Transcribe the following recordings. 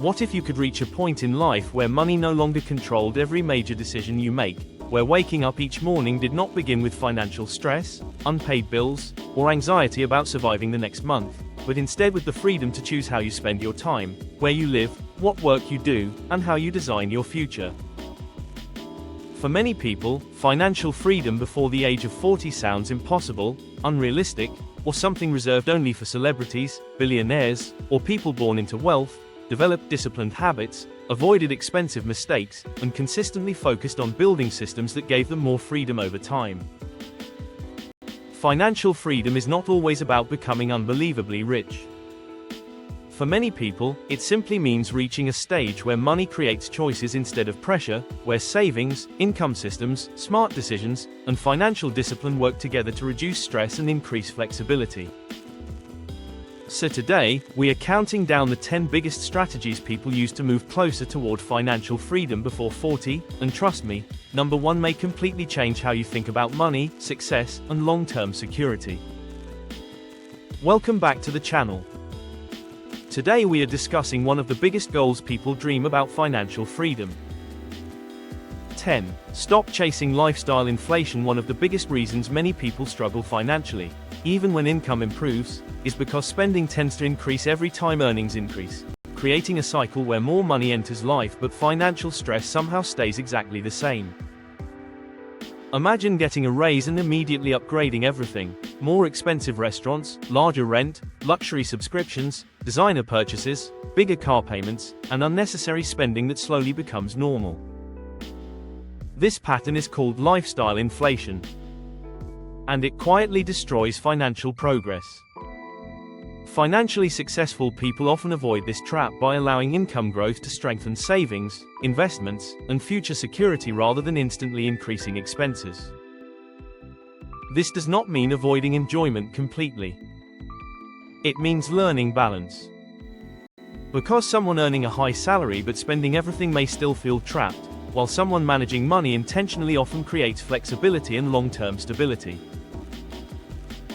What if you could reach a point in life where money no longer controlled every major decision you make, where waking up each morning did not begin with financial stress, unpaid bills, or anxiety about surviving the next month, but instead with the freedom to choose how you spend your time, where you live, what work you do, and how you design your future? For many people, financial freedom before the age of 40 sounds impossible, unrealistic, or something reserved only for celebrities, billionaires, or people born into wealth, developed disciplined habits, avoided expensive mistakes, and consistently focused on building systems that gave them more freedom over time. Financial freedom is not always about becoming unbelievably rich. For many people, it simply means reaching a stage where money creates choices instead of pressure, where savings, income systems, smart decisions, and financial discipline work together to reduce stress and increase flexibility. So today, we are counting down the 10 biggest strategies people use to move closer toward financial freedom before 40, and trust me, number 1 may completely change how you think about money, success, and long-term security. Welcome back to the channel. Today we are discussing one of the biggest goals people dream about: financial freedom. 10. Stop chasing lifestyle inflation. One of the biggest reasons many people struggle financially, even when income improves, is because spending tends to increase every time earnings increase, creating a cycle where more money enters life but financial stress somehow stays exactly the same. Imagine getting a raise and immediately upgrading everything: more expensive restaurants, larger rent, luxury subscriptions, designer purchases, bigger car payments, and unnecessary spending that slowly becomes normal. This pattern is called lifestyle inflation, and it quietly destroys financial progress. Financially successful people often avoid this trap by allowing income growth to strengthen savings, investments, and future security rather than instantly increasing expenses. This does not mean avoiding enjoyment completely. It means learning balance. Because someone earning a high salary but spending everything may still feel trapped, while someone managing money intentionally often creates flexibility and long-term stability.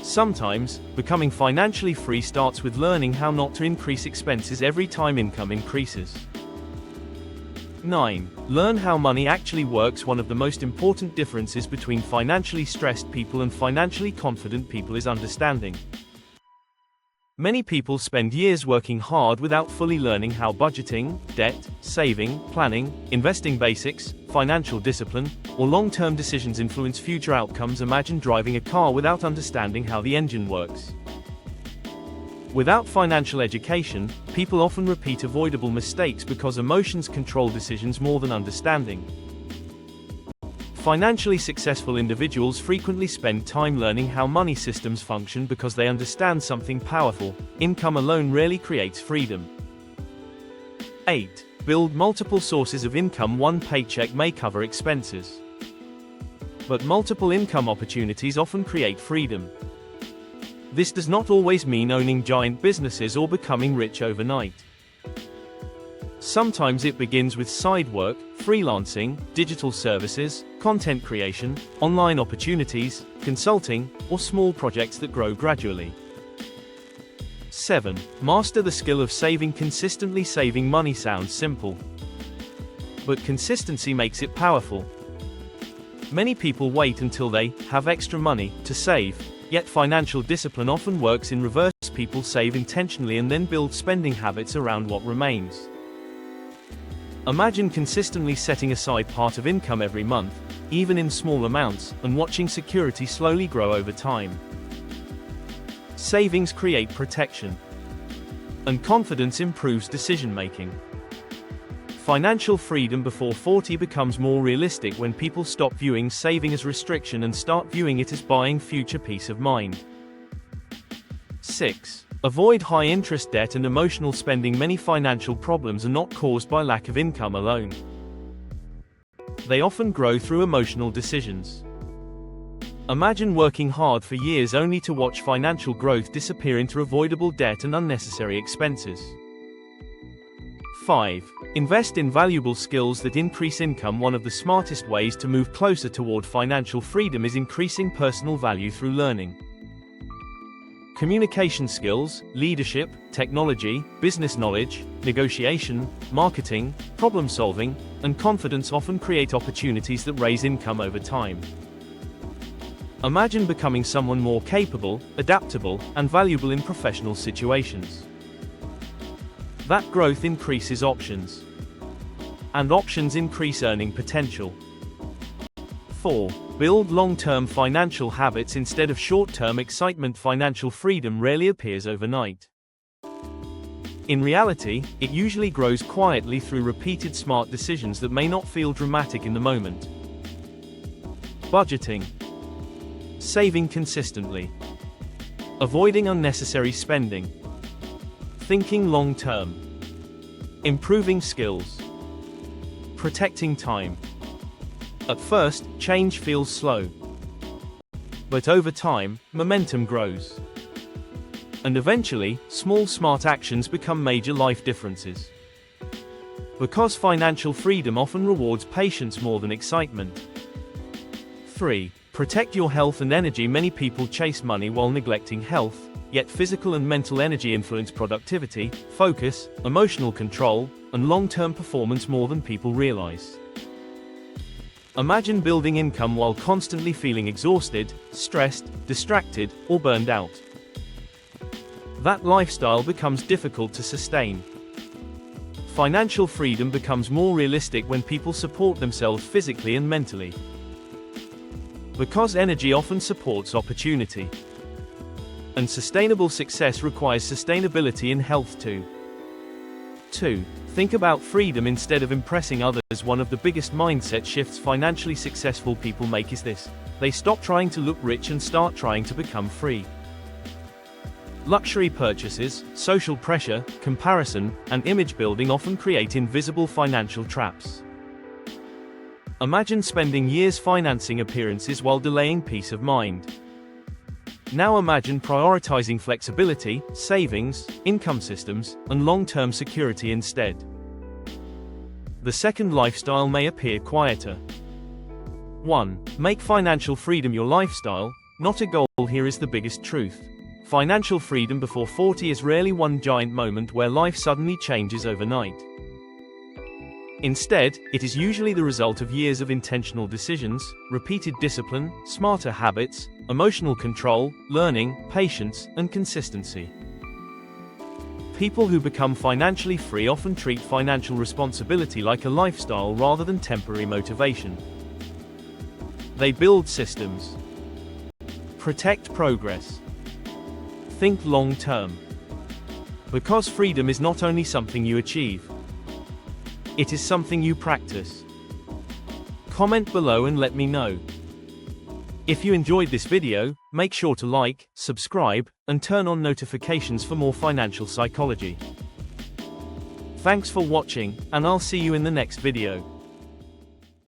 Sometimes, becoming financially free starts with learning how not to increase expenses every time income increases. 9. Learn how money actually works. One of the most important differences between financially stressed people and financially confident people is understanding. Many people spend years working hard without fully learning how budgeting, debt, saving, planning, investing basics, financial discipline, or long-term decisions influence future outcomes. Imagine driving a car without understanding how the engine works. Without financial education, people often repeat avoidable mistakes because emotions control decisions more than understanding. Financially successful individuals frequently spend time learning how money systems function because they understand something powerful: income alone rarely creates freedom. 8. Build multiple sources of income. One paycheck may cover expenses, but multiple income opportunities often create freedom. This does not always mean owning giant businesses or becoming rich overnight. Sometimes it begins with side work, freelancing, digital services, content creation, online opportunities, consulting, or small projects that grow gradually. 7. Master the skill of saving consistently. Saving money sounds simple, but consistency makes it powerful. Many people wait until they have extra money to save, yet financial discipline often works in reverse. People save intentionally and then build spending habits around what remains. Imagine consistently setting aside part of income every month, even in small amounts, and watching security slowly grow over time. Savings create protection, and confidence improves decision-making. Financial freedom before 40 becomes more realistic when people stop viewing saving as restriction and start viewing it as buying future peace of mind. 6. Avoid high-interest debt and emotional spending. Many financial problems are not caused by lack of income alone. They often grow through emotional decisions. Imagine working hard for years only to watch financial growth disappear into avoidable debt and unnecessary expenses. 5. Invest in valuable skills that increase income. One of the smartest ways to move closer toward financial freedom is increasing personal value through learning. Communication skills, leadership, technology, business knowledge, negotiation, marketing, problem solving, and confidence often create opportunities that raise income over time. Imagine becoming someone more capable, adaptable, and valuable in professional situations. That growth increases options. And options increase earning potential. 4. Build long-term financial habits instead of short-term excitement. Financial freedom rarely appears overnight. In reality, it usually grows quietly through repeated smart decisions that may not feel dramatic in the moment. Budgeting. Saving consistently. Avoiding unnecessary spending. Thinking long-term. Improving skills. Protecting time. At first, change feels slow. But over time, momentum grows. And eventually, small smart actions become major life differences. Because financial freedom often rewards patience more than excitement. 3. Protect your health and energy. Many people chase money while neglecting health, yet physical and mental energy influence productivity, focus, emotional control, and long-term performance more than people realize. Imagine building income while constantly feeling exhausted, stressed, distracted, or burned out. That lifestyle becomes difficult to sustain. Financial freedom becomes more realistic when people support themselves physically and mentally. Because energy often supports opportunity. And sustainable success requires sustainability in health too. 2. Think about freedom instead of impressing others. One of the biggest mindset shifts financially successful people make is this: they stop trying to look rich and start trying to become free. Luxury purchases, social pressure, comparison, and image building often create invisible financial traps. Imagine spending years financing appearances while delaying peace of mind. Now imagine prioritizing flexibility, savings, income systems, and long-term security instead. The second lifestyle may appear quieter. 1. Make financial freedom your lifestyle, not a goal. Here is the biggest truth. Financial freedom before 40 is rarely one giant moment where life suddenly changes overnight. Instead, it is usually the result of years of intentional decisions, repeated discipline, smarter habits, emotional control, learning, patience, and consistency. People who become financially free often treat financial responsibility like a lifestyle rather than temporary motivation. They build systems. Protect progress. Think long-term. Because freedom is not only something you achieve, it is something you practice. Comment below and let me know. If you enjoyed this video, make sure to like, subscribe, and turn on notifications for more financial psychology. Thanks for watching, and I'll see you in the next video.